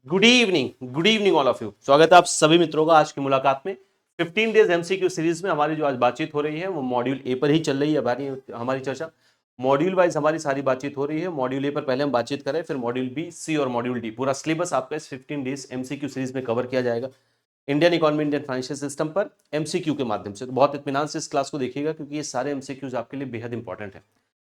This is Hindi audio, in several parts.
Good evening all of you. स्वागत है आप सभी मित्रों का आज की मुलाकात में। 15 डेज एमसीक्यू सीरीज में हमारी जो आज बातचीत हो रही है वो मॉड्यूल ए पर ही चल रही है। हमारी चर्चा मॉड्यूल वाइज हमारी सारी बातचीत हो रही है। मॉड्यूल ए पर पहले हम बातचीत करें, फिर मॉड्यूल बी, सी और मॉड्यूल डी। पूरा सिलेबस आपका इस 15 डेज एमसीक्यू सीरीज में कवर किया जाएगा Indian economy, Indian financial system पर एमसीक्यू के माध्यम से। तो बहुत इत्मीनान से इस क्लास को देखिएगा क्योंकि ये सारे एमसीक्यूज आपके लिए बेहद इंपॉर्टेंट है।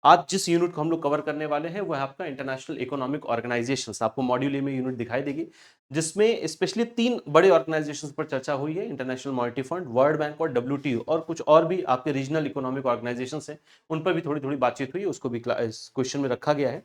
आज जिस यूनिट को हम लोग कवर करने वाले हैं वो है आपका इंटरनेशनल इकोनॉमिक ऑर्गेनाइजेशंस। आपको मॉड्यूल ए में यूनिट दिखाई देगी जिसमें स्पेशली 3 बड़े ऑर्गेनाइजेशंस पर चर्चा हुई है, International Monetary Fund, World bank और डब्ल्यूटीओ, और कुछ और भी आपके रीजनल इकोनॉमिक ऑर्गेनाइजेशंस हैं, उन पर भी थोड़ी थोड़ी बातचीत हुई है, उसको भी इस क्वेश्चन में रखा गया है।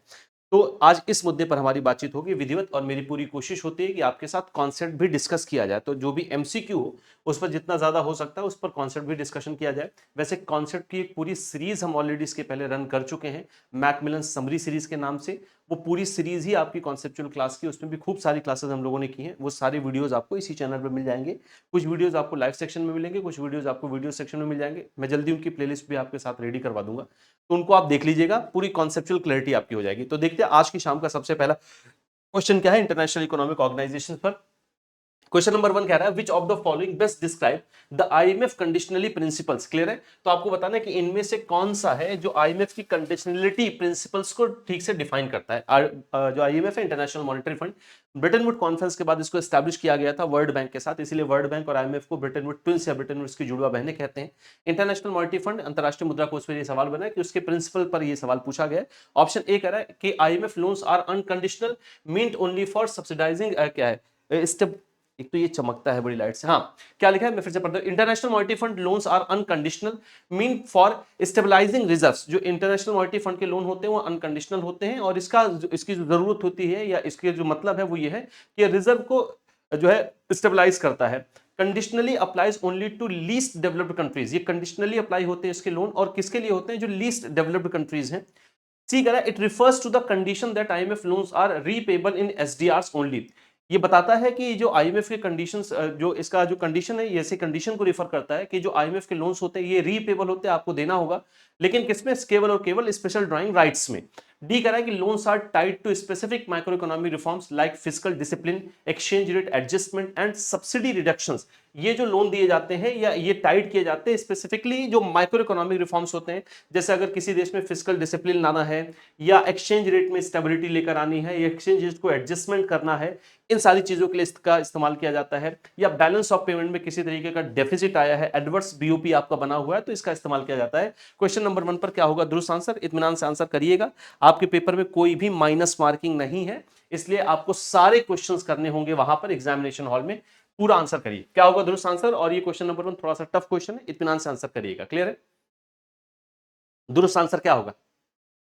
तो आज इस मुद्दे पर हमारी बातचीत होगी विधिवत, और मेरी पूरी कोशिश होती है कि आपके साथ कॉन्सेप्ट भी डिस्कस किया जाए। तो जो भी एमसीक्यू हो उस पर जितना ज्यादा हो सकता है उस पर कॉन्सेप्ट भी डिस्कशन किया जाए। वैसे कॉन्सेप्ट की एक पूरी सीरीज हम ऑलरेडी इसके पहले रन कर चुके हैं, मैकमिलन समरी सीरीज के नाम से। वो पूरी सीरीज ही आपकी कॉन्सेप्चुअल क्लास की, उसमें भी खूब सारी क्लासेस हम लोगों ने की हैं। वो सारी वीडियोस आपको इसी चैनल पर मिल जाएंगे। कुछ वीडियोस आपको लाइव सेक्शन में मिलेंगे, कुछ वीडियोस आपको वीडियो सेक्शन में मिल जाएंगे। मैं जल्दी उनकी प्लेलिस्ट भी आपके साथ रेडी करवा दूंगा, तो उनको आप देख लीजिएगा, पूरी कॉन्सेप्चुअल क्लैरिटी आपकी हो जाएगी। तो देखते हैं आज की शाम का सबसे पहला क्वेश्चन क्या है इंटरनेशनल इकोनॉमिक ऑर्गेनाइजेशन पर। क्वेश्चन नंबर 1 कह रहा है which of the following best describe the IMF conditionally principles. Clear है? तो आपको बताना है कि इनमें से कौन सा है जो आईएमएफ की कंडीशनलिटी प्रिंसिपल्स को ठीक से डिफाइन करता है। जो आईएमएफ है, International Monetary fund, Britain would conference के बाद इसको एस्टैब्लिश किया गया था वर्ल्ड बैंक के साथ, इसीलिए वर्ल्ड बैंक और आईएमएफ को ब्रिटेन वुड ट्विंस या ब्रिटेन वुड्स की जुड़वा बहनें कहते हैं। इंटरनेशनल मॉनेटरी फंड, अंतरराष्ट्रीय मुद्रा कोष पर यह सवाल बना है कि उसके प्रिंसिपल पर यह सवाल पूछा गया है। ऑप्शन ए कह रहा है कि IMF loans are unconditional, meant only for subsidizing, क्या है स्टेप, एक तो ये चमकता है बड़ी लाइट से। हाँ, क्या लिखा है मैं फिर से पढ़ता हूं। International Monetary Fund loans are unconditional, mean for stabilizing reserves. जो इंटरनेशनल मॉनेटरी फंड के लोन होते हैं वो अनकंडीशनल होते हैं, और इसकी जो जरूरत होती है या इसके जो मतलब है वो ये है कि रिजर्व को जो है स्टेबलाइज करता है। Conditionally applies only to least developed countries. ये कंडीशनली अप्लाई होते हैं इसके लोन, और किसके लिए होते हैं? जो लीस्ट डेवलप्ड कंट्रीज हैं। सी कह रहा है it refers to the condition that IMF loans are repayable in SDRs only. ये बताता है कि जो आईएमएफ के कंडीशंस, जो इसका जो कंडीशन है, ये ऐसे कंडीशन को रिफर करता है कि जो आईएमएफ के लोन्स होते हैं ये रीपेबल होते हैं, आपको देना होगा, लेकिन किसमें? केवल और केवल स्पेशल ड्राइंग राइट्स में। डी कह रहा है कि loans are tied to specific micro economic reforms like fiscal discipline, exchange rate adjustment and subsidy reductions. ये जो लोन दिए जाते हैं या ये टाइड किए जाते हैं स्पेसिफिकली जो माइक्रो इकोनॉमिक रिफॉर्म्स होते हैं, जैसे अगर किसी देश में फिस्कल डिसिप्लिन लाना है, या एक्सचेंज रेट में स्टेबिलिटी लेकर आनी है, या एक्सचेंज रेट को एडजस्टमेंट करना है, इन सारी चीजों के लिए इसका इस्तेमाल किया जाता है। या बैलेंस ऑफ पेमेंट में किसी तरीके का डेफिसिट आया है, एडवर्स बीओपी आपका बना हुआ है, तो इसका इस्तेमाल किया जाता है। क्वेश्चन नंबर 1 पर क्या होगा दुरुस्त आंसर? इत्मीनान से आंसर करिएगा, आपके पेपर में कोई भी माइनस मार्किंग नहीं है, इसलिए आपको सारे क्वेश्चंस करने होंगे वहां पर एग्जामिनेशन हॉल में। पूरा आंसर करिए, क्या होगा दुरुस्त आंसर। और ये क्वेश्चन नंबर 1 थोड़ा सा टफ क्वेश्चन है, इत्मीनान से आंसर करिएगा। क्लियर है? दुरुस्त आंसर क्या होगा?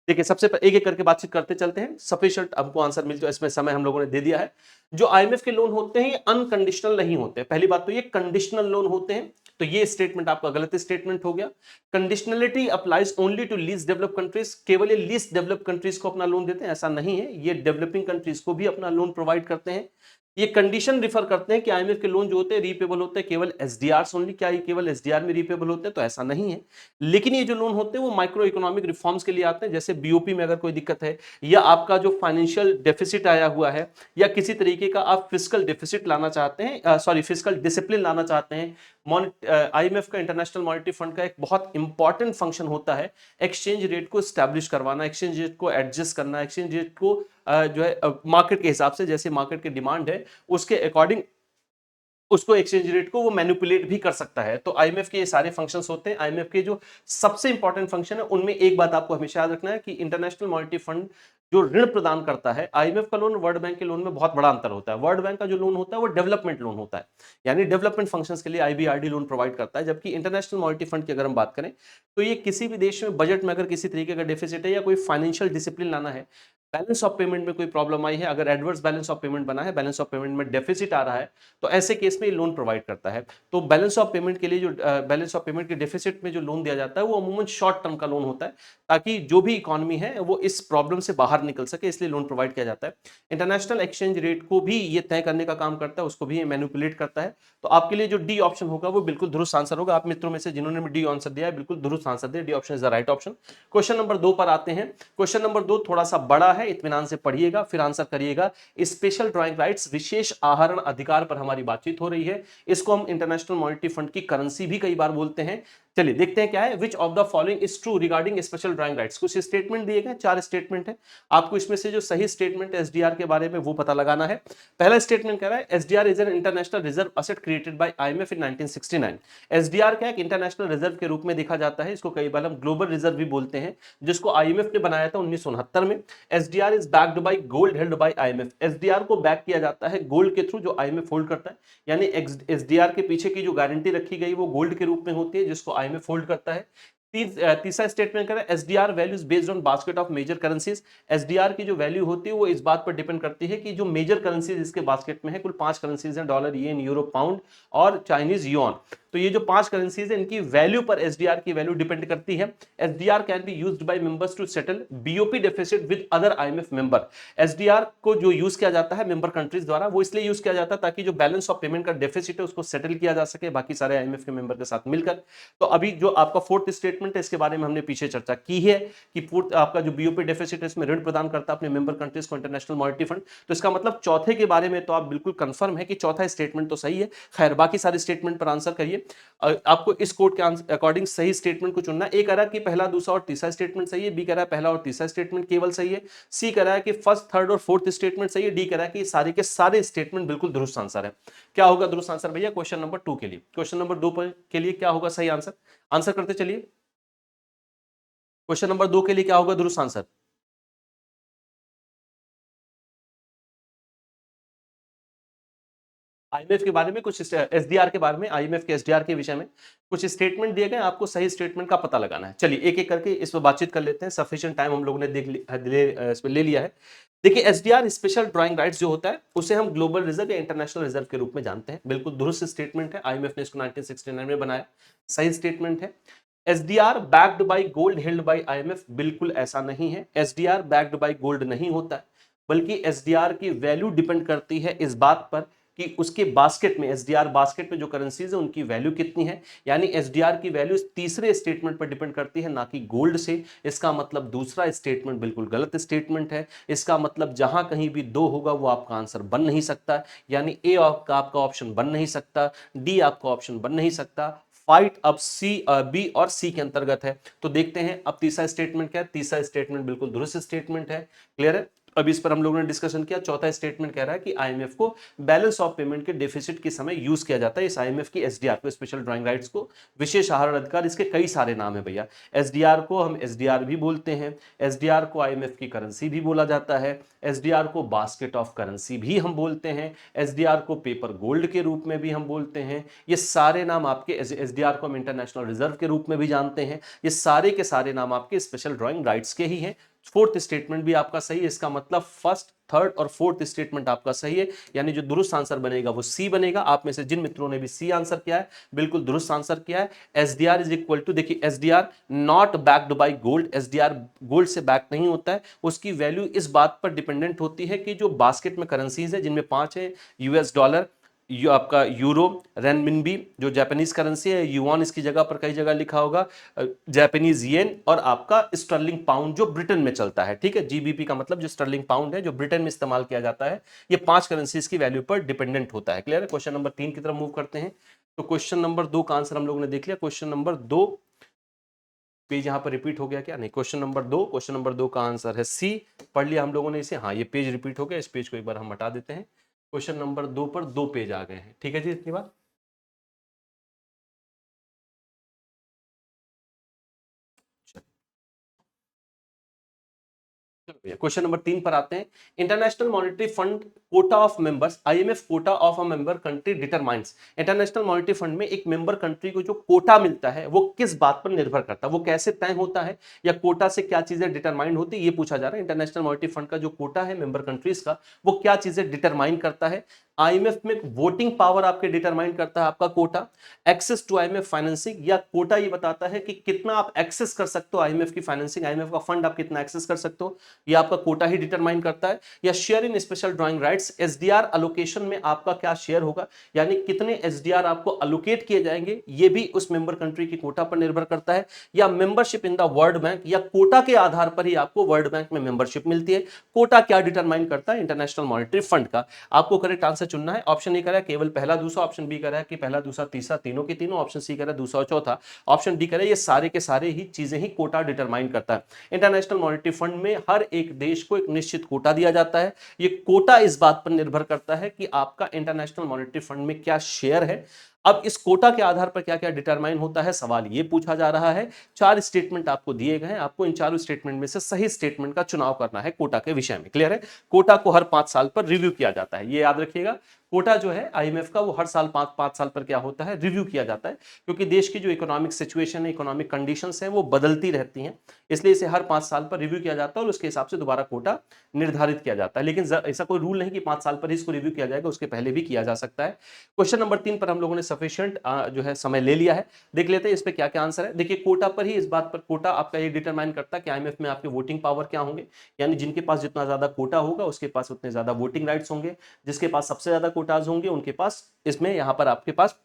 देखिए, सबसे एक एक करके बातचीत करते चलते हैं। सफिशिएंट हमको आंसर मिल, जो इसमें समय हम लोगों ने दे दिया है। जो आईएमएफ के लोन होते हैं ये अनकंडीशनल नहीं होते। पहली बात तो ये कंडीशनल लोन होते हैं, तो ये स्टेटमेंट आपका गलत स्टेटमेंट हो गया। Conditionality applies only to least develop countries. केवल ये लीस्ट डेवलप कंट्रीज को अपना लोन देते हैं ऐसा नहीं है, ये डेवलपिंग कंट्रीज को भी अपना लोन प्रोवाइड करते हैं। ये कंडीशन रिफर करते हैं कि आईएमएफ के लोन जो होते हैं रीपेबल होते हैं केवल एसडीआर ओनली। क्या ये केवल एसडीआर में रीपेबल होते हैं? तो ऐसा नहीं है। लेकिन ये जो लोन होते हैं वो माइक्रो इकोनॉमिक रिफॉर्म्स के लिए आते हैं, जैसे बीओपी में अगर कोई दिक्कत है, या आपका जो फाइनेंशियल डेफिसिट आया हुआ है, या किसी तरीके का आप फिस्कल डेफिसिट लाना चाहते हैं, सॉरी फिस्कल डिसिप्लिन लाना चाहते हैं। आईएमएफ का, इंटरनेशनल मॉनेटरी फंड का एक बहुत इंपॉर्टेंट फंक्शन होता है एक्सचेंज रेट को स्टैब्लिश करवाना, एक्सचेंज रेट को एडजस्ट करना, एक्सचेंज रेट को जो है मार्केट के हिसाब से, जैसे मार्केट की डिमांड है उसके अकॉर्डिंग उसको एक्सचेंज रेट को वो मैनिपुलेट भी कर सकता है। तो आईएमएफ के ये सारे फंक्शंस होते हैं। आईएमएफ के जो सबसे इंपॉर्टेंट फंक्शन है उनमें एक बात आपको हमेशा याद रखना है कि इंटरनेशनल मॉनेटरी फंड जो ऋण प्रदान करता है, आईएमएफ का लोन वर्ल्ड बैंक के लोन में बहुत बड़ा अंतर होता है। वर्ल्ड बैंक का जो लोन होता है वो डेवलपमेंट लोन होता है, यानी डेवलपमेंट फंक्शंस के लिए आईबीआरडी लोन प्रोवाइड करता है। जबकि इंटरनेशनल मॉनेटरी फंड की अगर हम बात करें तो ये किसी भी देश में बजट में अगर किसी तरीके का डेफिसिट है या कोई फाइनेंशियल डिसिप्लिन लाना है, बैलेंस ऑफ पेमेंट में कोई प्रॉब्लम आई है, अगर एडवर्स बैलेंस ऑफ पेमेंट बना है, बैलेंस ऑफ पेमेंट में डेफिसिट आ रहा है, तो ऐसे केस में ये लोन प्रोवाइड करता है। तो बैलेंस ऑफ पेमेंट के लिए जो बैलेंस ऑफ पेमेंट के डेफिसिट में जो लोन दिया जाता है वो अमूमन शॉर्ट टर्म का लोन होता है, ताकि जो भी इकोनॉमी है वो इस प्रॉब्लम से बाहर निकल सके, इसलिए लोन प्रोवाइड किया जाता है। इंटरनेशनल एक्सचेंज रेट को भी ये तय करने का काम करता है, उसको भी ये मैनिपुलेट करता है। तो आपके लिए जो डी ऑप्शन होगा वो बिल्कुल दुरुस्त आंसर होगा। आप मित्रों में से जिन्होंने डी आंसर दिया है बिल्कुल दुरुस्त आंसर दिया, D option is the right option. Question number 2 पर आते हैं। क्वेश्चन नंबर 2 थोड़ा सा बड़ा है, इत्मीनान से पढ़िएगा फिर आंसर करिएगा। स्पेशल ड्राइंग राइट्स, विशेष आहरण अधिकार पर हमारी बातचीत हो रही है। इसको हम इंटरनेशनल मॉनेटरी फंड की करेंसी भी कई बार बोलते हैं। चलिए देखते हैं क्या है। Which of the following is true regarding special drawing rights. कुछ स्टेटमेंट दिए गए, 4 स्टेटमेंट है। आपको इसमें से जो सही स्टेटमेंट है एसडीआर के बारे में वो पता लगाना है। पहला स्टेटमेंट कह रहा है SDR is an international reserve asset created by IMF in 1969। SDR क्या है, इंटरनेशनल रिजर्व के रूप में देखा जाता है। इसको कई बार हम ग्लोबल रिजर्व भी बोलते हैं, जिसको आईएमएफ ने बनाया था 1969 में। SDR is backed by gold held by IMF. SDR को बैक किया जाता है गोल्ड के थ्रू, जो आईएमएफ होल्ड करता है। यानी एसडीआर के पीछे की जो गारंटी रखी गई वो गोल्ड के रूप में होती है, जिसको आईएमएफ होल्ड करता है। तीसरा स्टेटमेंट करें SDR values based on basket of major currencies. SDR की जो वैल्यू होती है वो इस बात पर डिपेंड करती है कि जो मेजर करेंसीज इसके बास्केट में है, कुल 5 करेंसीज हैं, डॉलर, येन, यूरो, पाउंड और चाइनीज युआन। तो ये जो 5 करेंसीज है इनकी वैल्यू पर एसडीआर की वैल्यू डिपेंड करती है। SDR can be used by members to settle BOP deficit with other IMF member. SDR को जो यूज किया जाता है मेंबर कंट्रीज द्वारा, वो इसलिए यूज किया जाता है ताकि जो बैलेंस ऑफ पेमेंट का डेफिसिट है उसको सेटल किया जा सके बाकी सारे आईएमएफ के मेंबर के साथ मिलकर। तो अभी जो आपका फोर्थ स्टेटमेंट है इसके बारे में हमने पीछे चर्चा की है कि आपका जो बीओपी डेफिसिट है इसमें ऋण प्रदान करता है अपने मेंबर कंट्रीज को इंटरनेशनल मॉनेटरी फंड। तो इसका मतलब चौथे के बारे में तो आप बिल्कुल कंफर्म है कि चौथा स्टेटमेंट तो सही है। खैर बाकी सारे स्टेटमेंट पर आंसर करिए। आपको इस कोड के अकॉर्डिंग सही स्टेटमेंट को चुनना है। ए कह रहा है कि पहला, दूसरा और तीसरा स्टेटमेंट सही है। बी कह रहा है पहला और तीसरा स्टेटमेंट केवल सही है। सी कह रहा है कि फर्स्ट, थर्ड और फोर्थ स्टेटमेंट सही है। डी कह रहा है कि सारे के सारे स्टेटमेंट बिल्कुल दुरुस्त आंसर है। क्या होगा दुरुस्त आंसर भैया क्वेश्चन नंबर 2 के लिए? क्वेश्चन नंबर 2 के लिए क्या होगा सही आंसर? आंसर करते चलिए। क्वेश्चन नंबर 2 के लिए क्या होगा दुरुस्त आंसर? आईएमएफ के बारे में कुछ, एसडीआर के बारे में, आईएमएफ के एसडीआर के विषय में कुछ स्टेटमेंट दिए गए, आपको सही स्टेटमेंट का पता लगाना है। चलिए एक एक करके इस पर बातचीत कर लेते हैं। सफिशिएंट टाइम हम लोगों ने इस पर ले लिया है। देखिए एसडीआर स्पेशल ड्राइंग राइट्स जो होता है उसे हम ग्लोबल रिजर्व या इंटरनेशनल रिजर्व के रूप में जानते हैं। बिल्कुल दुरुस्त स्टेटमेंट है। आईएमएफ ने इसको 1969 में बनाया, सही स्टेटमेंट है। SDR backed by gold held by IMF, बिल्कुल ऐसा नहीं है। एसडीआर बैक्ड बाय गोल्ड नहीं होता है, बल्कि एसडीआर की वैल्यू डिपेंड करती है इस बात पर कि उसके बास्केट में, एसडीआर बास्केट में जो करेंसीज है उनकी वैल्यू कितनी है। यानी एसडीआर की वैल्यू तीसरे स्टेटमेंट पर डिपेंड करती है, ना कि गोल्ड से। इसका मतलब दूसरा स्टेटमेंट बिल्कुल गलत स्टेटमेंट है। इसका मतलब जहां कहीं भी 2 होगा वो आपका आंसर बन नहीं सकता। यानी ए आपका ऑप्शन बन नहीं सकता, डी आपका ऑप्शन बन नहीं सकता। फाइट अब सी, बी और सी के अंतर्गत है। तो देखते हैं अब तीसरा स्टेटमेंट क्या है। तीसरा स्टेटमेंट बिल्कुल दुरुस्त स्टेटमेंट है। क्लियर है? अब इस पर हम लोगों ने डिस्कशन किया। चौथा स्टेटमेंट कह रहा है कि आईएमएफ को बैलेंस ऑफ पेमेंट के डेफिसिट के समय यूज किया जाता है। इस आईएमएफ की एसडीआर को, स्पेशल ड्राइंग राइट्स को, विशेष आहरण अधिकार, इसके कई सारे नाम है भैया। एसडीआर को हम एसडीआर भी बोलते हैं, एसडीआर को आईएमएफ की करेंसी भी बोला जाता है, एसडीआर को बास्केट ऑफ करेंसी भी हम बोलते हैं, एसडीआर को पेपर गोल्ड के रूप में भी हम बोलते हैं। ये सारे नाम आपके, एसडीआर को हम इंटरनेशनल रिजर्व के रूप में भी जानते हैं। ये सारे के सारे नाम आपके स्पेशल ड्राइंग राइट्स के ही हैं। फोर्थ स्टेटमेंट भी आपका सही है। इसका मतलब फर्स्ट, थर्ड और फोर्थ स्टेटमेंट आपका सही है। यानी जो दुरुस्त आंसर बनेगा वो सी बनेगा। आप में से जिन मित्रों ने भी सी आंसर किया है बिल्कुल दुरुस्त आंसर किया है। एसडीआर इज इक्वल टू, देखिए SDR not backed by gold, SDR gold से बैक नहीं होता है। उसकी वैल्यू इस बात पर डिपेंडेंट होती है कि जो बास्केट में करेंसीज है, जिनमें 5 है, यूएस डॉलर, आपका यूरो, रेनमिनबी जो जापानीज करेंसी है, युआन इसकी जगह पर कई जगह लिखा होगा, जापानीज येन, और आपका स्टर्लिंग पाउंड जो ब्रिटेन में चलता है। ठीक है, जीबीपी का मतलब जो स्टर्लिंग पाउंड है जो ब्रिटेन में इस्तेमाल किया जाता है। ये 5 करेंसीज की वैल्यू पर डिपेंडेंट होता है। क्लियर है? क्वेश्चन नंबर 3 की तरफ मूव करते हैं। तो क्वेश्चन नंबर 2 का आंसर हम लोगों ने देख लिया। क्वेश्चन नंबर 2 पेज यहाँ पर रिपीट हो गया क्या? नहीं, क्वेश्चन नंबर 2 का आंसर है सी। पढ़ लिया हम लोगों ने इसे। हाँ, ये पेज रिपीट हो गया, इस पेज को एक बार हम हटा देते हैं। क्वेश्चन नंबर 2 पर 2 पेज आ गए हैं। ठीक है जी, इतनी बात। क्वेश्चन नंबर 3 पर आते हैं। International Monetary fund Kota of members, IMF Kota of a member country determines. International Monetary fund में एक मेंबर कंट्री को जो कोटा मिलता है वो किस बात पर निर्भर करता है, वो कैसे तय होता है, या कोटा से क्या चीजें डिटरमाइन होती है, ये पूछा जा रहा है। इंटरनेशनल मॉनेटरी फंड का जो कोटा है मेंबर कंट्रीज का, वो क्या चीजें डिटरमाइन करता है। आईएमएफ में वोटिंग पावर आपके डिटरमाइन करता है आपका quota, access to IMF financing, या कोटा ये बताता है कि कितना आप एक्सेस कर सकते हो आईएमएफ की फाइनेंसिंग, आईएमएफ का फंड आप कितना एक्सेस कर सकते हो, ये आपका कोटा ही डिटरमाइन करता है। या share in special drawing rights, rights SDR allocation में आपका क्या शेयर होगा, यानी कितने एसडीआर आपको अलोकेट किए जाएंगे, ये भी उस मेंबर कंट्री की कोटा पर निर्भर करता है, या membership in the World bank, या कोटा के आधार पर ही आपको वर्ल्ड बैंक में मेंबरशिप मिलती है। कोटा क्या डिटरमाइन करता है, इंटरनेशनल मॉनेटरी फंड का। आपको करेक्ट आंसर चुनना है। ऑप्शन ए कह रहा है केवल पहला दूसरा, ऑप्शन बी कह रहा है कि पहला दूसरा तीसरा तीनों के तीनों, ऑप्शन सी कह रहा है दूसरा और चौथा, ऑप्शन डी कह रहा है ये सारे के सारे ही चीजें ही कोटा डिटरमाइन करता है। इंटरनेशनल मॉनेटरी फंड में हर एक देश को एक निश्चित कोटा दिया जाता है। ये कोटा इस बात पर निर्भर करता है कि आपका इंटरनेशनल मॉनेटरी फंड में क्या शेयर है। अब इस कोटा के आधार पर क्या क्या डिटरमाइन होता है, सवाल ये पूछा जा रहा है। 4 स्टेटमेंट आपको दिए गए हैं, आपको इन चारों स्टेटमेंट में से सही स्टेटमेंट का चुनाव करना है कोटा के विषय में। क्लियर है? कोटा को हर 5 साल पर रिव्यू किया जाता है, ये याद रखिएगा। कोटा जो है आईएमएफ का, वो हर साल 5 साल पर क्या होता है, रिव्यू किया जाता है, क्योंकि देश की जो इकोनॉमिक सिचुएशन है, इकोनॉमिक कंडीशंस है, वो बदलती रहती हैं, इसलिए इसे हर 5 साल पर रिव्यू किया जाता है और उसके हिसाब से दोबारा कोटा निर्धारित किया जाता है। लेकिन ऐसा कोई रूल नहीं कि 5 साल पर ही इसको रिव्यू किया जाएगा, उसके पहले भी किया जा सकता है। क्वेश्चन नंबर 3 पर हम लोगों ने सफिशिएंट जो है समय ले लिया है, देख लेते हैं इस पे क्या क्या आंसर है। देखिए कोटा पर ही, इस बात पर कोटा आपका ये डिटरमाइन करता है कि आईएमएफ में आपके वोटिंग पावर क्या होंगे, यानी जिनके पास जितना ज्यादा कोटा होगा उसके पास उतने ज्यादा वोटिंग राइट्स होंगे, जिसके पास सबसे ज्यादा कोटाज होंगे उनके पास, इसमें यहां पर आपके पास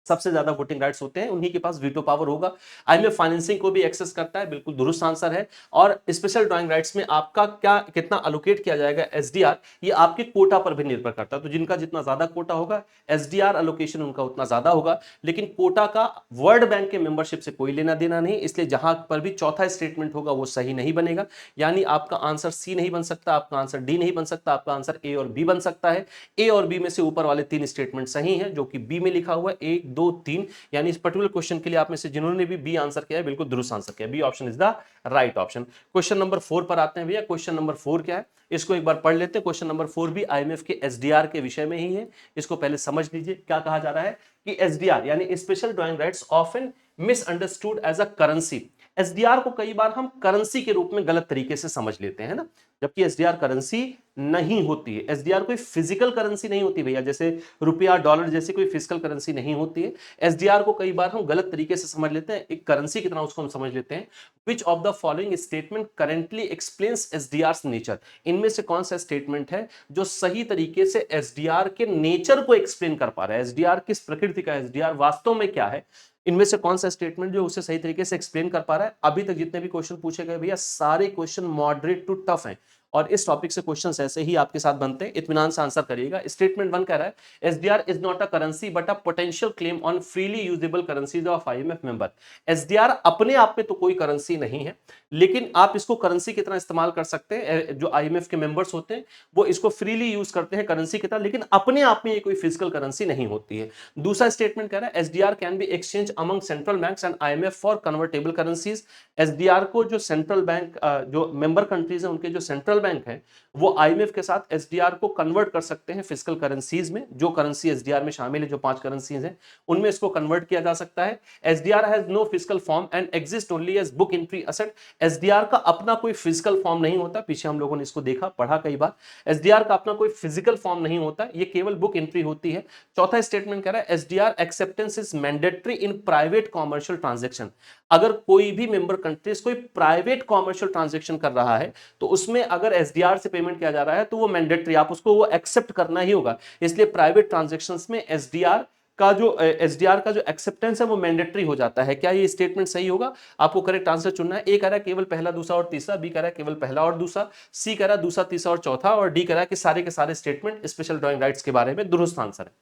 सबसे ज्यादा वोटिंग राइट्स होते हैं, उन्हीं के पास वीटो पावर होगा। आईएमएफ फाइनेंसिंग को भी एक्सेस करता है, बिल्कुल दुरुस्त आंसर है। और स्पेशल ड्राइंग राइट्स में आपका क्या कितना अलोकेट किया जाएगा एसडीआर, ये आपके कोटा पर भी निर्भर करता है। तो जिनका जितना ज्यादा कोटा होगा, एसडीआर अलोकेशन उनका उतना ज्यादा होगा। लेकिन कोटा का वर्ल्ड बैंक के मेंबरशिप से कोई लेना देना नहीं, इसलिए जहां पर भी चौथा स्टेटमेंट होगा वो सही नहीं बनेगा, यानी आपका आंसर सी नहीं बन सकता, आपका आंसर डी नहीं बन सकता, आपका आंसर ए और बी बन सकता है। ए और बी में से ऊपर वाले 3 स्टेटमेंट सही हैं, जो कि बी में लिखा हुआ है 1 2 3, यानी इस पर्टिकुलर क्वेश्चन के लिए आप में से जिन्होंने भी बी आंसर किया है, बिल्कुल दुरुस्त आंसर किया है। B option is the right option. Question number 4 पर आते हैं भैया। क्वेश्चन नंबर 4 क्या है, इसको एक बार पढ़ लेते हैं। क्वेश्चन नंबर 4 भी आईएमएफ के एसडीआर के विषय में ही है, इसको पहले समझ लीजिए। क्या कहा जा रहा है कि एसडीआर यानी special drawing rights often misunderstood as a currency. SDR को कई बार हम करेंसी के रूप में गलत तरीके से समझ लेते हैं ना, जबकि एसडीआर करेंसी नहीं होती है। एसडीआर कोई फिजिकल करेंसी नहीं होती भैया, जैसे रुपया डॉलर जैसी कोई फिजिकल करेंसी नहीं होती है। एसडीआर को कई बार हम गलत तरीके से समझ लेते हैं, एक करेंसी की तरह उसको हम समझ लेते हैं। Which of the following statement currently explains SDR nature, इनमें से कौन सा स्टेटमेंट है जो सही तरीके से एसडीआर के नेचर को एक्सप्लेन कर पा रहा है, एसडीआर किस प्रकृति का, एसडीआर वास्तव में क्या है, इनमें से कौन सा स्टेटमेंट जो उसे सही तरीके से एक्सप्लेन कर पा रहा है। अभी तक जितने भी क्वेश्चन पूछे गए भैया, सारे क्वेश्चन मॉडरेट टू टफ हैं, और इस टॉपिक से क्वेश्चंस ऐसे ही आपके साथ बनते हैं। इत्मीनान से आंसर करिएगा। स्टेटमेंट 1 कह रहा है SDR is not a currency but a potential claim on freely usable currencies of IMF member. SDR अपने आप में तो कोई करेंसी नहीं है, लेकिन आप इसको करेंसी की तरह इस्तेमाल कर सकते हैं। जो आईएमएफ के मेंबर्स होते हैं वो इसको फ्रीली यूज करते हैं करेंसी की तरह, लेकिन अपने आप में ये कोई फिजिकल करेंसी नहीं होती है। दूसरा स्टेटमेंट कह रहा है SDR can be exchange among central banks and IMF for convertible currencies. SDR को जो सेंट्रल बैंक, जो मेंबर कंट्रीज हैं उनके जो सेंट्रल बैंक है, वो आईएमएफ के साथ एसडीआर को कन्वर्ट कर सकते हैं फिजिकल करेंसीज में। जो करेंसी एसडीआर में शामिल है, जो 5 करेंसीज हैं, उनमें इसको कन्वर्ट किया जा सकता है। SDR has no physical form and exist only as book entry asset. SDR का अपना कोई फिजिकल फॉर्म नहीं होता, पीछे हम लोगों ने इसको देखा पढ़ा कई बार। एसडीआर का अपना कोई फिजिकल फॉर्म नहीं होता, ये केवल बुक एंट्री होती है। चौथा स्टेटमेंट कह रहा है SDR acceptance is mandatory in private commercial transaction. अगर कोई भी मेंबर कंट्रीज कोई प्राइवेट कॉमर्शियल ट्रांजेक्शन कर रहा है, तो उसमें अगर एसडीआर से पेमेंट किया जा रहा है तो वो मैंडेटरी, आप उसको वो एक्सेप्ट करना ही होगा। इसलिए प्राइवेट ट्रांजैक्शंस में एसडीआर का जो एक्सेप्टेंस है वो मैंडेटरी हो जाता है। क्या ये स्टेटमेंट सही होगा? आपको करेक्ट आंसर चुनना है। ए कह रहा है केवल पहला दूसरा और तीसरा, बी कह रहा है केवल पहला और दूसरा, सी कह रहा है दूसरा तीसरा और चौथा, और डी कह रहा है कि सारे के सारे स्टेटमेंट स्पेशल ड्राइंग राइट्स के बारे में। दुरुस्त आंसर है।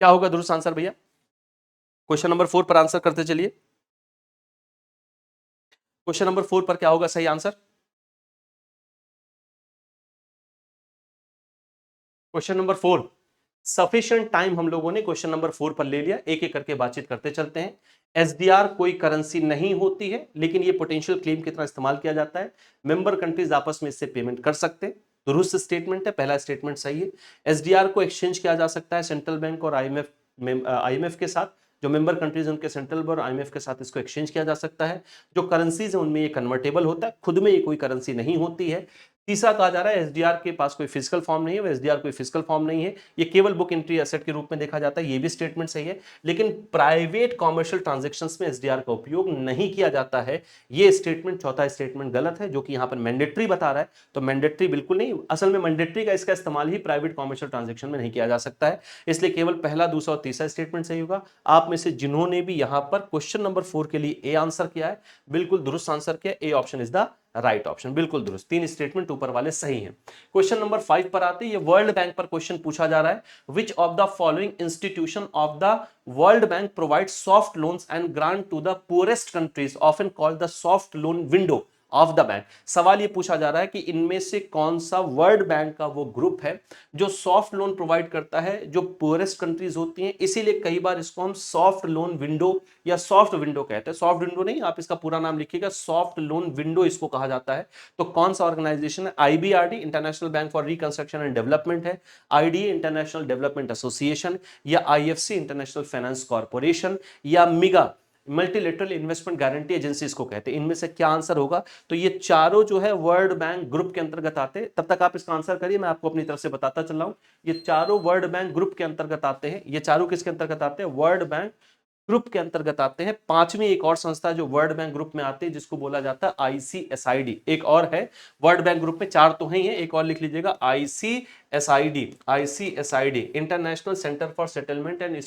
क्या होगा दुरुस्त आंसर भैया? क्वेश्चन नंबर 4 पर आंसर करते चलिए। क्वेश्चन नंबर 4 पर क्या होगा सही answer? Question number 4, sufficient time हम लोगों ने क्वेश्चन नंबर 4 पर ले लिया, एक एक करके बातचीत करते चलते हैं। एसडीआर कोई करेंसी नहीं होती है, लेकिन ये पोटेंशियल क्लेम की तरह इस्तेमाल किया जाता है। मेंबर कंट्रीज आपस में इससे पेमेंट कर सकते हैं। दुरुस्त स्टेटमेंट है, पहला स्टेटमेंट सही है। एसडीआर को एक्सचेंज किया जा सकता है सेंट्रल बैंक और आईएमएफ के साथ। जो मेंबर कंट्रीज उनके सेंट्रल बैंक और आईएमएफ के साथ इसको एक्सचेंज किया जा सकता है। जो करेंसीज है उनमें ये कन्वर्टेबल होता है, खुद में ये कोई करेंसी नहीं होती है। तीसरा कहा जा रहा है एसडीआर के पास कोई फिजिकल फॉर्म नहीं है, एसडीआर कोई फिजिकल फॉर्म नहीं है, ये केवल बुक एंट्री एसेट के रूप में देखा जाता है, ये भी स्टेटमेंट सही है। लेकिन प्राइवेट कॉमर्शियल ट्रांजैक्शंस में एसडीआर का उपयोग नहीं किया जाता है, ये स्टेटमेंट, चौथा स्टेटमेंट गलत है, जो कि यहां पर मैंडेटरी बता रहा है। तो मैंडेटरी बिल्कुल नहीं, असल में मैंडेटरी का इसका इस्तेमाल ही प्राइवेट कॉमर्शियल ट्रांजैक्शन में नहीं किया जा सकता है, इसलिए केवल पहला, दूसरा और तीसरा स्टेटमेंट सही होगा। आप में से जिन्होंने भी यहां पर क्वेश्चन नंबर 4 के लिए ए आंसर किया है, बिल्कुल दुरुस्त आंसर किया, A option is the right option, बिल्कुल दुरुस्त, तीन स्टेटमेंट ऊपर वाले सही हैं। क्वेश्चन नंबर 5 पर आते हैं, ये वर्ल्ड बैंक पर क्वेश्चन पूछा जा रहा है। Which of the following institution of the World Bank provide soft loans and grant to the poorest countries often called the soft loan window of the bank. सवाल ये पूछा जा रहा है कि इनमें से कौन सा वर्ल्ड बैंक का वो ग्रुप है जो सॉफ्ट लोन प्रोवाइड करता है जो पुअरेस्ट कंट्रीज होती हैं, इसीलिए कई बार इसको हम सॉफ्ट लोन विंडो या सॉफ्ट विंडो कहते हैं। सॉफ्ट विंडो नहीं, आप इसका पूरा नाम लिखिएगा, सॉफ्ट लोन विंडो इसको कहा जाता है। तो कौन सा ऑर्गेनाइजेशन है? IBRD, international bank for reconstruction and development है, आईडीए, इंटरनेशनल डेवलपमेंट एसोसिएशन, या आईएफसी, इंटरनेशनल फाइनेंस कॉर्पोरेशन, या मिगा, मल्टीलेटरल इन्वेस्टमेंट गारंटी एजेंसी इसको कहते हैं। इनमें से क्या आंसर होगा? तो ये चारों जो है वर्ल्ड बैंक ग्रुप के अंतर्गत आते हैं। तब तक आप इसका आंसर करिए, मैं आपको अपनी तरफ से बताता चल रहा हूं। ये चारों वर्ल्ड बैंक ग्रुप के अंतर्गत आते हैं। ये चारों किसके अंतर्गत आते हैं? वर्ल्ड बैंक ग्रुप के अंतर्गत आते हैं। पांचवी एक और संस्था जो वर्ल्ड बैंक ग्रुप में आती है, जिसको बोला जाता है आईसीएसआईडी, एक और है वर्ल्ड बैंक ग्रुप में, चार तो ही है, एक और लिख लीजिएगा, ICSID, ICSID, international centre for settlement and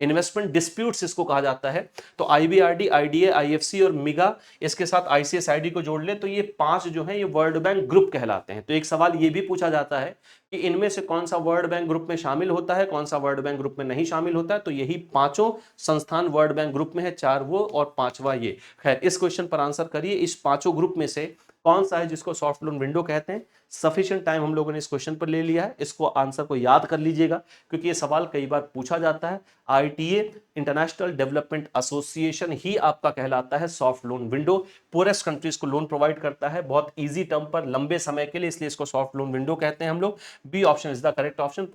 investment disputes इसको कहा जाता है। तो आईबीआरडी, आईडीए, आईएफसी और मिगा, इसके साथ आईसीएसआईडी को जोड़ ले तो ये पांच जो है ये वर्ल्ड बैंक ग्रुप कहलाते हैं। तो एक सवाल ये भी पूछा जाता है कि इनमें से कौन सा वर्ल्ड बैंक ग्रुप में शामिल होता है, कौन सा वर्ल्ड बैंक ग्रुप में नहीं शामिल होता है। तो यही पांचों संस्थान वर्ल्ड बैंक ग्रुप में है, चार वो और पांचवा ये। खैर, इस क्वेश्चन पर आंसर करिए, इस पांचों ग्रुप में से कौन सा है जिसको सॉफ्ट लोन विंडो कहते हैं। सफिशिएंट टाइम हम लोगों ने इस क्वेश्चन पर ले लिया है, इसको आंसर को याद कर लीजिएगा क्योंकि ये सवाल कई बार पूछा जाता है। आईटीए, इंटरनेशनल डेवलपमेंट एसोसिएशन ही आपका कहलाता है soft loan window, poorest countries को लोन प्रोवाइड करता है बहुत इजी टर्म पर लंबे समय के लिए, इसलिए इसको सॉफ्ट लोन विंडो कहते हैं हम लोग। B option is the correct option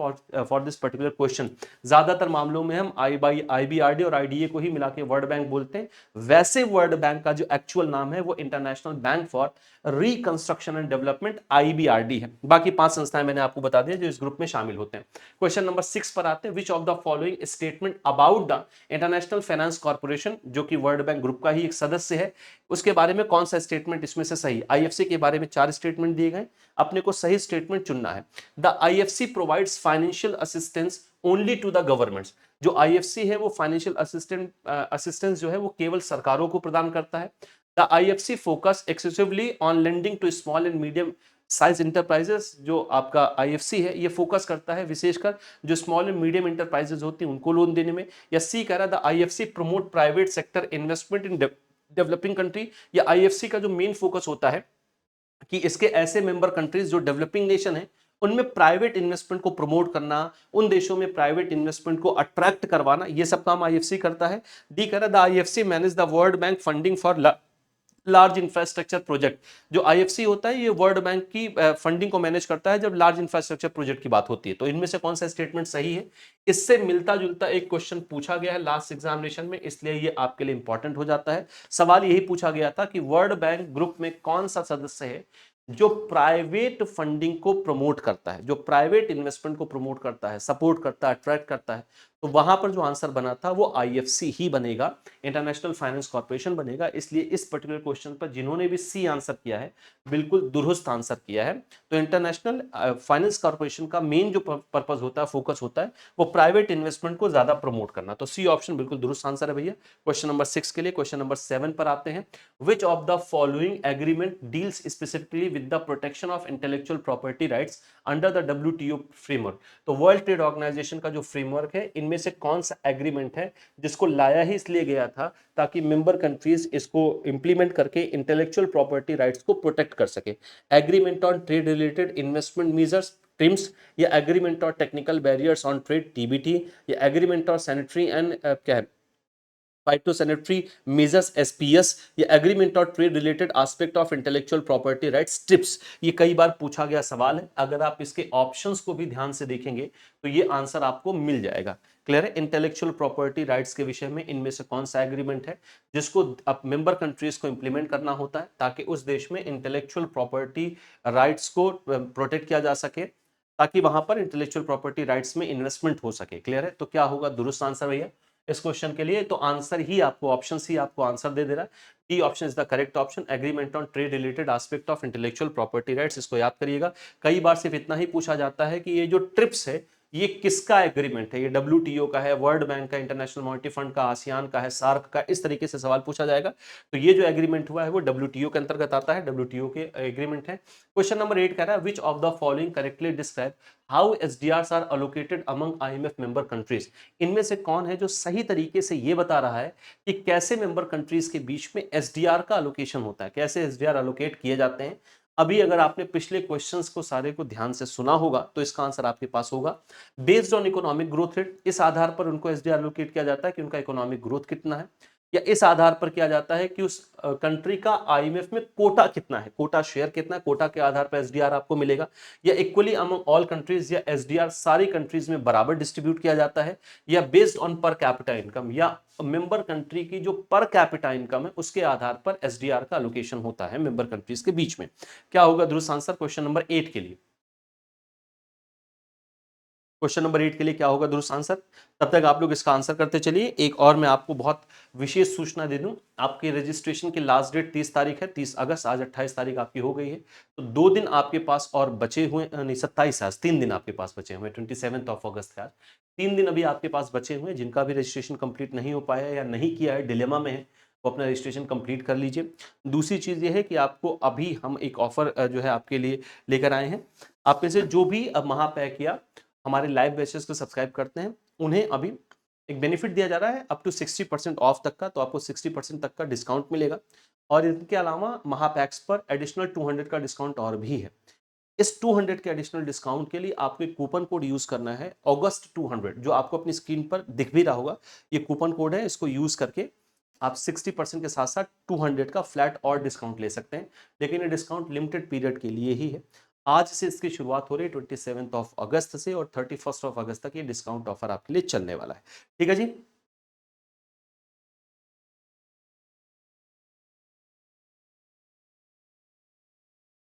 for this particular question. ज्यादातर मामलों में हम आईबीआरडी और आईडीए को ही मिला के वर्ल्ड बैंक बोलते हैं। वैसे वर्ल्ड बैंक का जो एक्चुअल नाम है वो international bank for reconstruction and development, IBRD है। बाकी पांच संस्थाएं मैंने आपको बता दिया जो इस ग्रुप में शामिल होते हैं। क्वेश्चन नंबर 6 पर आते हैं। Which of the following statement about the international finance corporation, जो कि वर्ल्ड बैंक ग्रुप का ही एक सदस्य है, उसके बारे में कौन सा स्टेटमेंट इसमें से सही? आईएफसी के बारे में 4 स्टेटमेंट दिए गए, अपने को सही स्टेटमेंट चुनना है। The IFC provides financial assistance only to the governments. जो आईएफसी है वो फाइनेंशियल असिस्टेंस जो है वो केवल सरकारों को प्रदान करता है। The IFC focus excessively on lending to small and medium size enterprises. जो आपका आईएफसी है ये फोकस करता है विशेषकर जो स्मॉल एंड मीडियम इंटरप्राइजेस होती हैं उनको लोन देने में। या सी कह रहा है the IFC promote private sector investment in developing country. या आईएफसी का जो मेन फोकस होता है कि इसके ऐसे मेंबर कंट्रीज जो डेवलपिंग नेशन है उनमें प्राइवेट इन्वेस्टमेंट को प्रमोट करना, उन देशों में प्राइवेट इन्वेस्टमेंट को अट्रैक्ट करवाना, ये सब काम आईएफसी करता है। डी कह रहा है the IFC manage the World bank funding for large infrastructure project. जो आईएफसी होता है ये वर्ल्ड बैंक की फंडिंग को मैनेज करता है जब लार्ज इंफ्रास्ट्रक्चर प्रोजेक्ट की बात होती है। तो इनमें से कौन सा स्टेटमेंट सही है? इससे मिलता जुलता एक क्वेश्चन पूछा गया है लास्ट एग्जामिनेशन में, इसलिए ये आपके लिए इंपॉर्टेंट हो जाता है। सवाल यही पूछा गया था कि वर्ल्ड बैंक ग्रुप में कौन सा सदस्य है जो प्राइवेट फंडिंग को प्रमोट करता है, जो प्राइवेट इन्वेस्टमेंट को प्रमोट करता है, सपोर्ट करता है, अट्रैक्ट करता है। तो वहां पर जो आंसर बना था वो आईएफसी ही बनेगा, इंटरनेशनल फाइनेंस कॉर्पोरेशन बनेगा। इसलिए इस पर्टिकुलर क्वेश्चन पर जिन्होंने भी सी आंसर किया है बिल्कुल दुरुस्त आंसर किया है। तो इंटरनेशनल फाइनेंस कॉर्पोरेशन का मेन जो पर्पज होता है, फोकस होता है, वो प्राइवेट इन्वेस्टमेंट को ज्यादा प्रमोट करना। तो सी ऑप्शन बिल्कुल दुरुस्त आंसर है भैया क्वेश्चन नंबर 6 के लिए। क्वेश्चन नंबर 7 पर आते हैं। Which of the following agreement deals specifically with the protection of intellectual property rights under the WTO framework. तो वर्ल्ड ट्रेड ऑर्गेनाइजेशन का जो फ्रेमवर्क है इनमें से कौन सा एग्रीमेंट है जिसको लाया ही इसलिए गया था ताकि मेंबर कंट्रीज इसको इंप्लीमेंट करके इंटेलेक्चुअल प्रॉपर्टी राइट्स को प्रोटेक्ट कर सके? Agreement on trade related investment measures TRIMS, या agreement on technical barriers on trade TBT, या एग्रीमेंट ऑन सैनिटरी एंड क्या है फाइटोसैनिटरी मेजर्स एसपीएस, या agreement of trade related aspect of intellectual property rights TRIPS. ये कई बार पूछा गया सवाल है, अगर आप इसके ऑप्शंस को भी ध्यान से देखेंगे तो ये आंसर आपको मिल जाएगा। क्लियर है? इंटेलेक्चुअल प्रॉपर्टी राइट्स के विषय में इनमें से कौन सा एग्रीमेंट है जिसको अब मेंबर कंट्रीज को इंप्लीमेंट करना होता है ताकि उस देश में इंटेलेक्चुअल प्रॉपर्टी राइट्स को प्रोटेक्ट किया जा सके, ताकि वहां पर इंटेलेक्चुअल प्रॉपर्टी राइट्स में इन्वेस्टमेंट हो सके। क्लियर है? तो क्या होगा दुरुस्त आंसर भैया इस क्वेश्चन के लिए? तो आंसर ही आपको, ऑप्शन ही आपको आंसर दे रहा है। D option is the correct option, agreement on trade related aspect of intellectual property rights. इसको याद करिएगा, कई बार सिर्फ इतना ही पूछा जाता है कि ये जो ट्रिप्स है ये किसका एग्रीमेंट है, ये डब्ल्यूटीओ का है, वर्ल्ड बैंक का, इंटरनेशनल मॉनेटरी फंड का, आसियान का है, सार्क का, इस तरीके से सवाल पूछा जाएगा। तो ये जो एग्रीमेंट हुआ है वो डब्ल्यूटीओ के अंतर्गत आता है, डब्ल्यूटीओ के एग्रीमेंट है। क्वेश्चन नंबर 8 कह रहा है which of the following correctly describe how SDRs are allocated among IMF member countries. इनमें से कौन है जो सही तरीके से ये बता रहा है कि कैसे मेंबर कंट्रीज के बीच में एसडीआर का अलोकेशन होता है, कैसे एसडीआर अलोकेट किए जाते हैं। अभी अगर आपने पिछले क्वेश्चंस को सारे को ध्यान से सुना होगा तो इसका आंसर आपके पास होगा based on economic growth rate. इस आधार पर उनको एसडीआर एलोकेट किया जाता है कि उनका इकोनॉमिक ग्रोथ कितना है, या इस आधार पर किया जाता है कि उस कंट्री का आईएमएफ में कोटा कितना है, कोटा शेयर कितना है, कोटा के आधार पर एसडीआर आपको मिलेगा, या इक्वली अमंग ऑल कंट्रीज, या एसडीआर सारी कंट्रीज में बराबर डिस्ट्रीब्यूट किया जाता है, या based on per capita income, या मेंबर कंट्री की जो पर कैपिटा इनकम है उसके आधार पर एसडीआर का एलोकेशन होता है मेंबर कंट्रीज के बीच में। क्या होगा दुरुस्त आंसर क्वेश्चन नंबर 8 के लिए? क्वेश्चन नंबर 8 के लिए क्या होगा दुरुस्त आंसर? तब तक आप लोग इसका आंसर करते चलिए। एक और मैं आपको बहुत विशेष सूचना दे दूं, आपके रजिस्ट्रेशन की लास्ट डेट 30 तारीख है, 30 अगस्त, आज 28 तारीख आपकी हो गई है, तो 2 दिन आपके पास और बचे हुए, नहीं 27, आज 3 दिन आपके पास बचे हुए, 27 अगस्त है आज, 3 दिन अभी आपके पास बचे हुए हैं। जिनका भी रजिस्ट्रेशन कंप्लीट नहीं हो पाया या नहीं किया है, डिलेमा में है, वो अपना रजिस्ट्रेशन कंप्लीट कर लीजिए। दूसरी चीज़ ये है कि आपको अभी हम एक ऑफर जो है आपके लिए लेकर आए हैं। आप में से जो भी अब महापैक या हमारे लाइव बैचेस को सब्सक्राइब करते हैं उन्हें अभी एक बेनिफिट दिया जा रहा है अप टू 60% ऑफ तक का, तो आपको 60% तक का डिस्काउंट मिलेगा। और इनके अलावा महापैक्स पर एडिशनल 200 का डिस्काउंट और भी है। इस 200 के एडिशनल डिस्काउंट के लिए आपको एक कूपन कोड यूज करना है, अगस्त 200, जो आपको अपनी स्क्रीन पर दिख भी रहा होगा। ये कूपन कोड है, इसको यूज करके आप 60% के साथ साथ 200 का फ्लैट और डिस्काउंट ले सकते हैं। लेकिन ये डिस्काउंट लिमिटेड पीरियड के लिए ही है। आज से इसकी शुरुआत हो रही है 27 अगस्त से, और 31 अगस्त तक ये डिस्काउंट ऑफर आपके लिए चलने वाला है। ठीक है जी।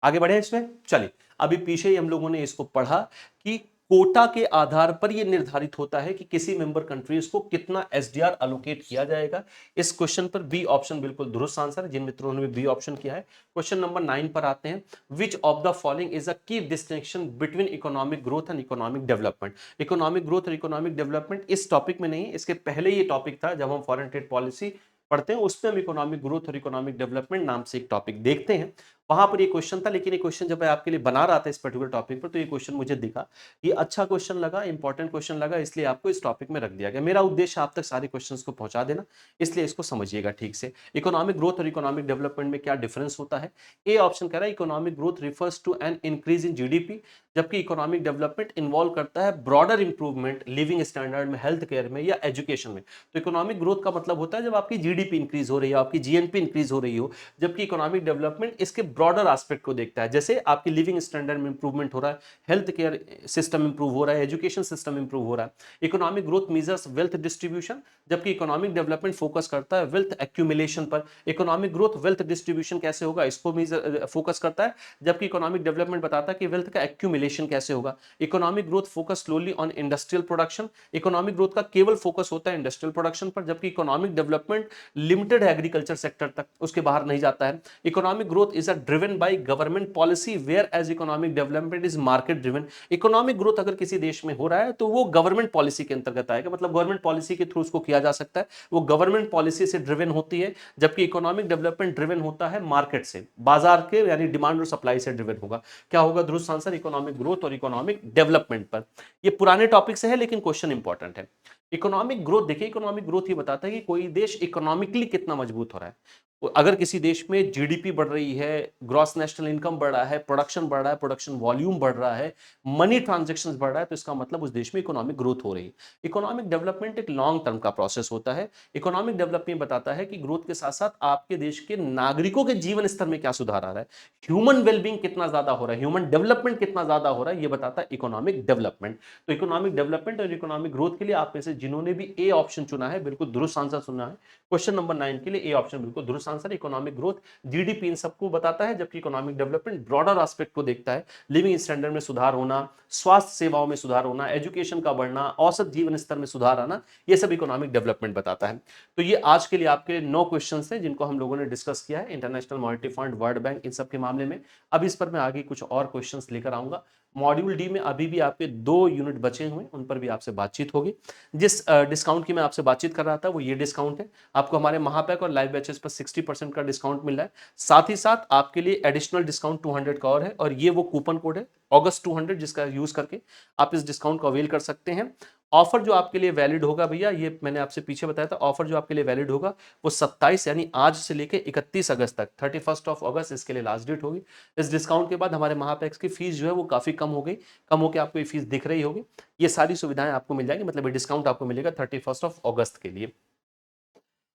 आगे बढ़े इसमें, चलिए। अभी पीछे ही हम लोगों ने इसको पढ़ा कि कोटा के आधार पर यह निर्धारित होता है कि किसी मेंबर कंट्रीज को कितना एसडीआर अलोकेट किया जाएगा। इस क्वेश्चन पर बी ऑप्शन बिल्कुल दुरुस्त आंसर है, जिन मित्रों ने बी ऑप्शन किया है। क्वेश्चन नंबर 9 पर आते हैं। Which of the following is a key distinction between economic growth and economic development. Economic growth और इकोनॉमिक डेवलपमेंट इस टॉपिक में नहीं, इसके पहले ये टॉपिक था जब हम फॉरेन ट्रेड पॉलिसी पढ़ते हैं, उसमें हम इकोनॉमिक ग्रोथ और इकोनॉमिक डेवलपमेंट नाम से एक टॉपिक देखते हैं। वहां पर ये क्वेश्चन था, लेकिन ये क्वेश्चन जब मैं आपके लिए बना रहा था इस पर्टिकुलर टॉपिक पर, तो ये क्वेश्चन मुझे दिखा, ये अच्छा क्वेश्चन लगा, इंपॉर्टेंट क्वेश्चन लगा, इसलिए आपको इस टॉपिक में रख दिया गया। मेरा उद्देश्य आप तक सारे क्वेश्चंस को पहुंचा देना, इसलिए इसको समझिएगा ठीक से। इकोनॉमिक ग्रोथ और इकोनॉमिक डेवलपमेंट में क्या डिफरेंस होता है? ए ऑप्शन कह रहा है economic growth refers to an increase in GDP, जबकि इकोनॉमिक डेवलपमेंट इन्वॉल्व करता है ब्रॉडर इंप्रूवमेंट लिविंग स्टैंडर्ड में, हेल्थ केयर में या एजुकेशन में। तो इकोनॉमिक ग्रोथ का मतलब होता है जब आपकी जीडीपी इंक्रीज हो रही है, आपकी जीएनपी इंक्रीज हो रही हो, जबकि इकोनॉमिक डेवलपमेंट इसके ब्रॉडर एस्पेक्ट को देखता है, जैसे आपकी लिविंग स्टैंडर्ड में इंप्रूवमेंट हो रहा है, हेल्थ केयर सिस्टम इंप्रूव हो रहा है, एजुकेशन सिस्टम इंप्रूव हो रहा है। Economic growth measures wealth distribution, जबकि इकोनॉमिक डेवलपमेंट फोकस करता है वेल्थ एक्यूमुलेशन पर। इकोनॉमिक ग्रोथ वेल्थ डिस्ट्रीब्यूशन कैसे होगा इसको मेजर फोकस करता है, जबकि इकोनॉमिक डेवलपमेंट बताता है कि वेल्थ का एक्यूमुलेशन कैसे होगा। Economic growth focus slowly on industrial production, economic growth का केवल फोकस होता है इंडस्ट्रियल प्रोडक्शन पर, जबकि इकोनॉमिक डेवलपमेंट लिमिटेड है एग्रीकल्चर सेक्टर तक, उसके बाहर नहीं जाता है। Economic growth is driven by government policy where as economic development is market driven. Economic growth अगर किसी देश में हो रहा है तो वो गवर्नमेंट पॉलिसी के अंतर्गत आएगा, मतलब गवर्नमेंट पॉलिसी के थ्रू उसको किया जा सकता है, वो गवर्नमेंट पॉलिसी से ड्रिवन होती है। जबकि इकोनॉमिक डेवलपमेंट ड्रिवन होता है मार्केट से, बाजार के यानी डिमांड और सप्लाई से ड्रिवन होगा। क्या होगा दुरुस्त आंसर इकोनॉमिक ग्रोथ और इकोनॉमिक डेवलपमेंट पर। ये पुराने टॉपिक से है लेकिन क्वेश्चन इंपॉर्टेंट है। इकोनॉमिक ग्रोथ, देखिए इकोनॉमिक ग्रोथ ये बताता है कि कोई देश इकोनॉमिकली कितना मजबूत हो रहा है। अगर किसी देश में जीडीपी बढ़ रही है, ग्रॉस नेशनल इनकम बढ़ रहा है, प्रोडक्शन बढ़ रहा है, प्रोडक्शन वॉल्यूम बढ़ रहा है, मनी ट्रांजैक्शंस बढ़ रहा है, तो इसका मतलब उस देश में इकोनॉमिक ग्रोथ हो रही है। इकोनॉमिक डेवलपमेंट एक लॉन्ग टर्म का प्रोसेस होता है। इकोनॉमिक डेवलपमेंट बताता है कि ग्रोथ के साथ साथ आपके देश के नागरिकों के जीवन स्तर में क्या सुधार आ रहा है, ह्यूमन वेलबींग कितना ज्यादा हो रहा है, ह्यूमन डेवलपमेंट कितना ज्यादा हो रहा है, ये बताता है इकोनॉमिक डेवलपमेंट। तो इकोनॉमिक डेवलपमेंट और इकोनॉमिक ग्रोथ के लिए आप में से जिन्होंने भी ए ऑप्शन चुना है, बिल्कुल दुरुस्त आंसर सुना है। क्वेश्चन नंबर 9 के लिए ए ऑप्शन बिल्कुल दुरुस्त answer. Economic growth GDP in सबको बताता है, जबकि इकोनॉमिक डेवलपमेंट ब्रॉडर एस्पेक्ट को देखता है, लिविंग स्टैंडर्ड में सुधार होना, स्वास्थ्य सेवाओं में सुधार होना, एजुकेशन का बढ़ना, औसत जीवन स्तर में सुधार आना, ये सब इकोनॉमिक डेवलपमेंट बताता है। तो ये आज के लिए आपके 9 क्वेश्चन थे जिनको हम लोगों ने डिस्कस किया है International Monetary Fund, World Bank, इन सब के मामले में। अब इस पर मैं आगे कुछ और क्वेश्चन लेकर आऊंगा। मॉड्यूल डी में अभी भी आपके 2 यूनिट बचे हुए, उन पर भी आपसे बातचीत होगी। जिस डिस्काउंट की मैं आपसे बातचीत कर रहा था वो ये डिस्काउंट है। आपको हमारे महापैक और लाइव बैचेस पर 60% का डिस्काउंट मिल रहा है। साथ ही साथ आपके लिए एडिशनल डिस्काउंट 200 का और है, और ये वो कूपन कोड है अगस्त 200, जिसका यूज करके आप इस डिस्काउंट को अवेल कर सकते हैं। ऑफर जो आपके लिए वैलिड होगा भैया, ये मैंने आपसे पीछे बताया था, ऑफर जो आपके लिए वैलिड होगा वो 27 यानी आज से लेके 31 अगस्त तक, 31 ऑफ अगस्त इसके लिए लास्ट डेट होगी। इस डिस्काउंट के बाद हमारे महापैक्स की फीस जो है वो काफी कम हो गई, कम होकर आपको ये फीस दिख रही होगी। ये सारी सुविधाएं आपको मिल जाएंगी, मतलब ये डिस्काउंट आपको मिलेगा 31 ऑफ अगस्त के लिए।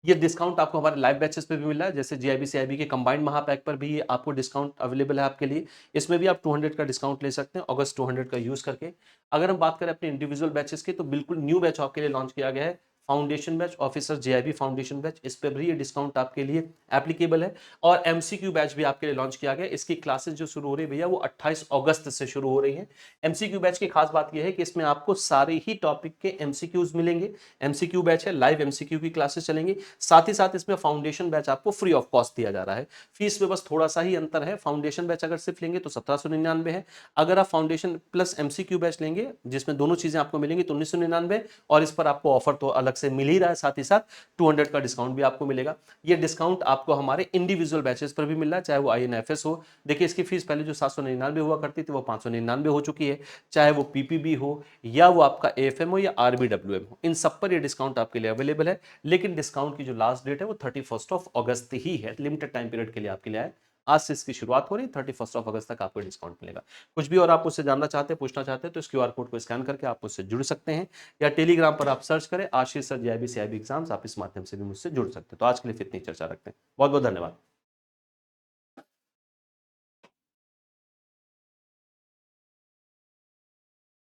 ये डिस्काउंट आपको हमारे लाइव बैचेस पे भी मिल रहा है, जैसे जीआईबी सीआईबी के कंबाइंड महापैक पर भी आपको डिस्काउंट अवेलेबल है आपके लिए। इसमें भी आप 200 का डिस्काउंट ले सकते हैं अगस्त 200 का यूज करके। अगर हम बात करें अपने इंडिविजुअल बैचेस की, तो बिल्कुल न्यू बैच आपके लिए लॉन्च किया गया है, foundation batch, officer JIB foundation batch. इस पर भी ये डिस्काउंट आपके लिए एप्लीकेबल है। और एमसीक्यू बैच भी आपके लिए लॉन्च किया गया है। इसकी क्लासेस जो शुरू हो रही है भैया वो 28 अगस्त से शुरू हो रही है। एमसीक्यू बैच की खास बात यह है कि इसमें आपको सारे ही टॉपिक के एमसीक्यूज मिलेंगे। एमसीक्यू बैच है, लाइव एमसीक्यू की क्लासेस चलेंगी। साथ ही साथ इसमें फाउंडेशन बैच आपको फ्री ऑफ कॉस्ट दिया जा रहा है। फीस में बस थोड़ा सा ही अंतर है, फाउंडेशन बैच अगर सिर्फ लेंगे तो 1799 है, अगर आप फाउंडेशन प्लस एमसीक्यू बैच लेंगे जिसमें दोनों चीजें आपको मिलेंगी तो 1999, और इस पर आपको ऑफर तो अलग से मिल ही रहा है, साथ ही साथ 200 का डिस्काउंट भी आपको मिलेगा। ये डिस्काउंट आपको हमारे इंडिविजुअल बैचेस पर भी मिल रहा है, चाहे वो आईएनएफएस हो। देखिए इसकी फीस पहले जो 799 हुआ करती थी वो 599 हो चुकी है, चाहे वो पीपीबी हो या वो आपका एएफएम हो या आरबीडब्ल्यूएम हो, इन सब पर ये डिस्काउंट आपके लिए अवेलेबल है। लेकिन डिस्काउंट की जो लास्ट डेट है वो 31 ऑफ अगस्त ही है, लिमिटेड टाइम पीरियड के लिए आपके लिए है। आज से इसकी शुरुआत हो रही है, 31 ऑफ अगस्त तक आपको डिस्काउंट मिलेगा। कुछ भी और आप मुझसे जानना चाहते हैं, पूछना चाहते हैं, तो इस क्यूआर कोड को स्कैन करके आप मुझसे जुड़ सकते हैं, या टेलीग्राम पर आप सर्च करें आशीष सर जेआईबी सीआईबी एग्जाम्स, आप इस माध्यम से भी मुझसे जुड़ सकते हैं। तो आज के लिए इतनी चर्चा रखते हैं, बहुत बहुत धन्यवाद।